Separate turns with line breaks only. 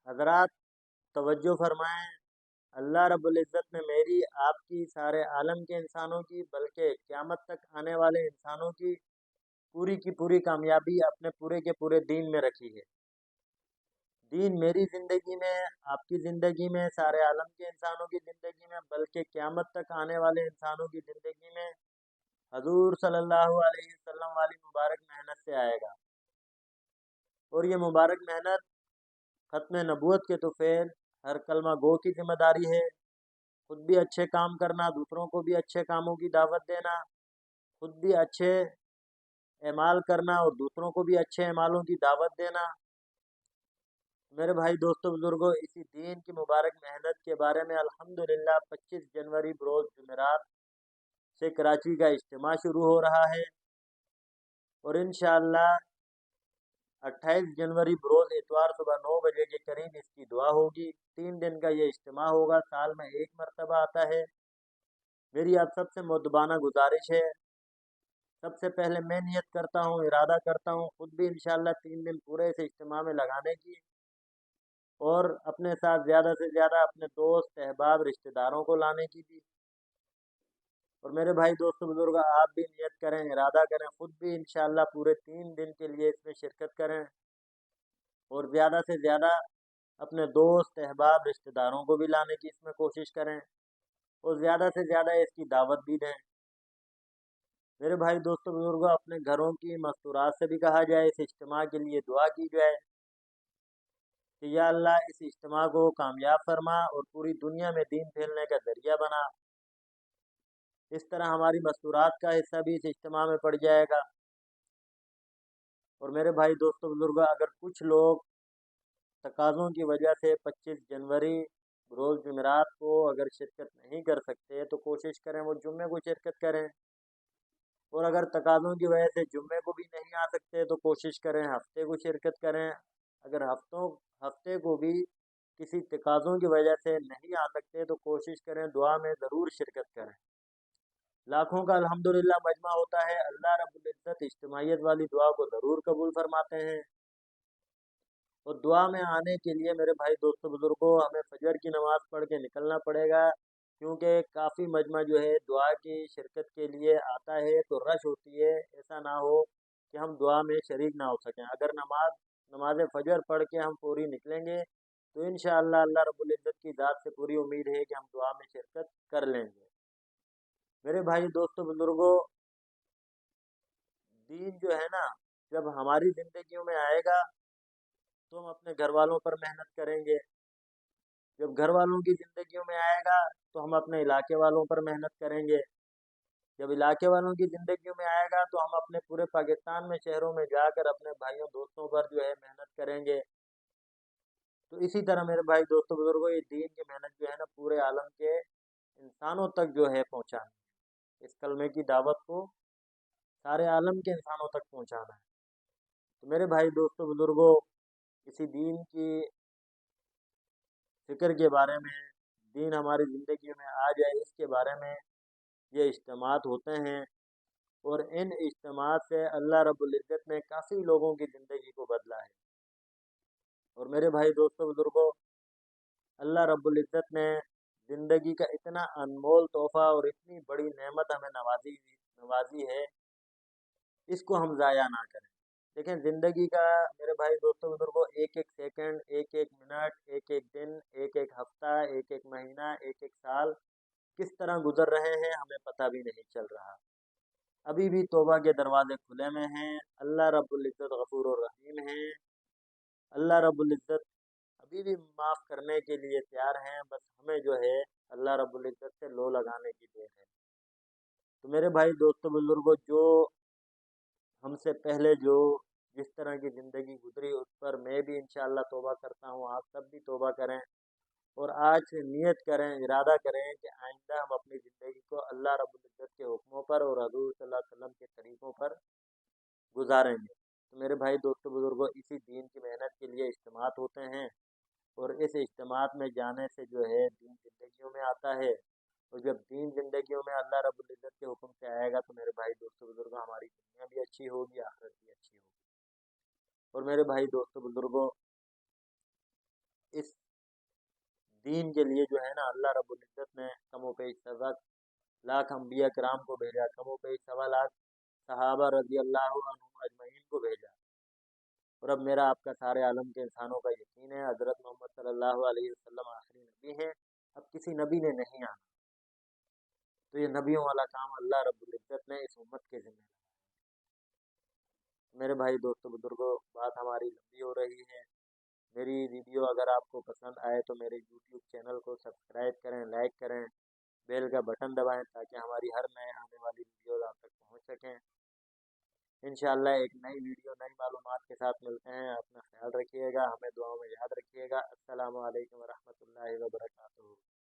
حضرات توجہ فرمائیں، اللہ رب العزت نے میری آپ کی سارے عالم کے انسانوں کی بلکہ قیامت تک آنے والے انسانوں کی پوری کامیابی اپنے پورے کے پورے دین میں رکھی ہے۔ دین میری زندگی میں، آپ کی زندگی میں، سارے عالم کے انسانوں کی زندگی میں، بلکہ قیامت تک آنے والے انسانوں کی زندگی میں حضور صلی اللہ علیہ وسلم والی مبارک محنت سے آئے گا۔ اور یہ مبارک محنت ختم نبوت کے طفیل ہر کلمہ گو کی ذمہ داری ہے۔ خود بھی اچھے کام کرنا، دوسروں کو بھی اچھے کاموں کی دعوت دینا، خود بھی اچھے اعمال کرنا اور دوسروں کو بھی اچھے اعمالوں کی دعوت دینا۔ میرے بھائی دوستو بزرگوں، اسی دین کی مبارک محنت کے بارے میں الحمدللہ 25 جنوری بروز جمعرات سے کراچی کا اجتماع شروع ہو رہا ہے، اور انشاءاللہ 28 جنوری بروز اتوار صبح 9 بجے کے قریب اس کی دعا ہوگی۔ 3 دن کا یہ اجتماع ہوگا، سال میں ایک مرتبہ آتا ہے۔ میری آپ سب سے مؤدبانہ گزارش ہے، سب سے پہلے میں نیت کرتا ہوں، ارادہ کرتا ہوں خود بھی انشاءاللہ 3 دن پورے اس اجتماع میں لگانے کی، اور اپنے ساتھ زیادہ سے زیادہ اپنے دوست احباب رشتہ داروں کو لانے کی بھی۔ اور میرے بھائی دوستو بزرگ، آپ بھی نیت کریں، ارادہ کریں، خود بھی انشاءاللہ پورے 3 دن کے لیے اس میں شرکت کریں، اور زیادہ سے زیادہ اپنے دوست احباب رشتہ داروں کو بھی لانے کی اس میں کوشش کریں، اور زیادہ سے زیادہ اس کی دعوت بھی دیں۔ میرے بھائی دوستو بزرگوں، اپنے گھروں کی مستورات سے بھی کہا جائے، اس اجتماع کے لیے دعا کی جائے کہ یا اللہ اس اجتماع کو کامیاب فرما اور پوری دنیا میں دین پھیلنے کا ذریعہ بنا۔ اس طرح ہماری مستورات کا حصہ بھی اس اجتماع میں پڑ جائے گا۔ اور میرے بھائی دوستو بزرگوں، اگر کچھ لوگ تقاضوں کی وجہ سے 25 جنوری روز جمعرات کو اگر شرکت نہیں کر سکتے تو کوشش کریں وہ جمعے کو شرکت کریں، اور اگر تقاضوں کی وجہ سے جمعے کو بھی نہیں آ سکتے تو کوشش کریں ہفتے کو شرکت کریں۔ اگر ہفتے کو بھی کسی تقاضوں کی وجہ سے نہیں آ سکتے تو کوشش کریں دعا میں ضرور شرکت کریں۔ لاکھوں کا الحمدللہ مجمع ہوتا ہے، اللہ رب العزت اجتماعیت والی دعا کو ضرور قبول فرماتے ہیں۔ اور دعا میں آنے کے لیے میرے بھائی دوستو بزرگوں، ہمیں فجر کی نماز پڑھ کے نکلنا پڑے گا، کیونکہ کافی مجمع جو ہے دعا کی شرکت کے لیے آتا ہے تو رش ہوتی ہے، ایسا نہ ہو کہ ہم دعا میں شریک نہ ہو سکیں۔ اگر نماز فجر پڑھ کے ہم فوری نکلیں گے تو انشاءاللہ اللہ رب العزت کی ذات سے پوری امید ہے کہ ہم دعا میں شرکت کر لیں گے۔ میرے بھائی دوستو بزرگوں، دین جو ہے نا جب ہماری زندگیوں میں آئے گا تو ہم اپنے گھر والوں پر محنت کریں گے، جب گھر والوں کی زندگیوں میں آئے گا تو ہم اپنے علاقے والوں پر محنت کریں گے، جب علاقے والوں کی زندگیوں میں آئے گا تو ہم اپنے پورے پاکستان میں شہروں میں جا کر اپنے بھائیوں دوستوں پر جو ہے محنت کریں گے۔ تو اسی طرح میرے بھائی دوستوں بزرگوں، یہ دین کی محنت جو ہے نا پورے عالم کے انسانوں تک جو ہے پہنچانا ہے، اس کلمے کی دعوت کو سارے عالم کے انسانوں تک پہنچانا ہے۔ تو میرے بھائی دوستوں بزرگوں، اسی دین کی فکر کے بارے میں، دین ہماری زندگی میں آ جائے اس کے بارے میں یہ اجتماعات ہوتے ہیں، اور ان اجتماعات سے اللہ رب العزت نے کافی لوگوں کی زندگی کو بدلا ہے۔ اور میرے بھائی دوستوں بزرگوں، اللہ رب العزت نے زندگی کا اتنا انمول تحفہ اور اتنی بڑی نعمت ہمیں نوازی ہے، اس کو ہم ضائع نہ کریں۔ دیکھیں زندگی کا میرے بھائی دوستوں بزرگوں، ایک ایک سیکنڈ، ایک ایک منٹ، ایک ایک دن، ایک ایک ہفتہ، ایک ایک مہینہ، ایک ایک سال کس طرح گزر رہے ہیں ہمیں پتہ بھی نہیں چل رہا۔ ابھی بھی توبہ کے دروازے کھلے میں ہیں، اللہ رب العزت غفور الرحیم ہیں، اللہ رب العزت ابھی بھی معاف کرنے کے لیے تیار ہیں، بس ہمیں جو ہے اللہ رب العزت سے لو لگانے کی دیر ہے۔ تو میرے بھائی دوستوں بزرگوں، جو ہم سے پہلے جس طرح کی زندگی گزری اس پر میں بھی انشاءاللہ توبہ کرتا ہوں، آپ سب بھی توبہ کریں، اور آج سے نیت کریں، ارادہ کریں کہ آئندہ ہم اپنی زندگی کو اللہ رب العزت کے حکموں پر اور حضور صلی اللہ علیہ وسلم کے طریقوں پر گزاریں گے۔ تو میرے بھائی دوستوں بزرگوں، اسی دین کی محنت کے لیے اجتماعات ہوتے ہیں، اور اس اجتماعات میں جانے سے جو ہے دین زندگیوں میں آتا ہے، اور جب دین زندگیوں میں اللہ رب العزت کے حکم سے آئے گا تو میرے بھائی دوستوں بزرگوں ہماری دنیا بھی اچھی ہوگی، آخرت بھی اچھی ہوگی۔ اور میرے بھائی دوستوں بزرگوں، اس دین کے لیے جو ہے نا اللہ رب العزت نے کم و بیش 7 لاکھ انبیاء کرام کو بھیجا، کم و بیش 1.25 لاکھ صحابہ رضی اللہ عنہم اجمعین کو بھیجا۔ اور اب میرا آپ کا سارے عالم کے انسانوں کا یقین ہے حضرت محمد صلی اللہ علیہ وسلم آخری نبی ہیں، اب کسی نبی نے نہیں آنا، تو یہ نبیوں والا کام اللہ رب العزت نے اس امت کے ذمہ لگایا۔ میرے بھائی دوستوں بزرگوں، بات ہماری لمبی ہو رہی ہے، میری ویڈیو اگر آپ کو پسند آئے تو میرے یوٹیوب چینل کو سبسکرائب کریں، لائک کریں، بیل کا بٹن دبائیں تاکہ ہماری ہر نئے آنے والی ویڈیوز آپ تک پہنچ سکیں۔ انشاءاللہ ایک نئی ویڈیو نئی معلومات کے ساتھ ملتے ہیں۔ اپنا خیال رکھیے گا، ہمیں دعاؤں میں یاد رکھیے گا۔ السلام علیکم ورحمۃ اللہ وبرکاتہ۔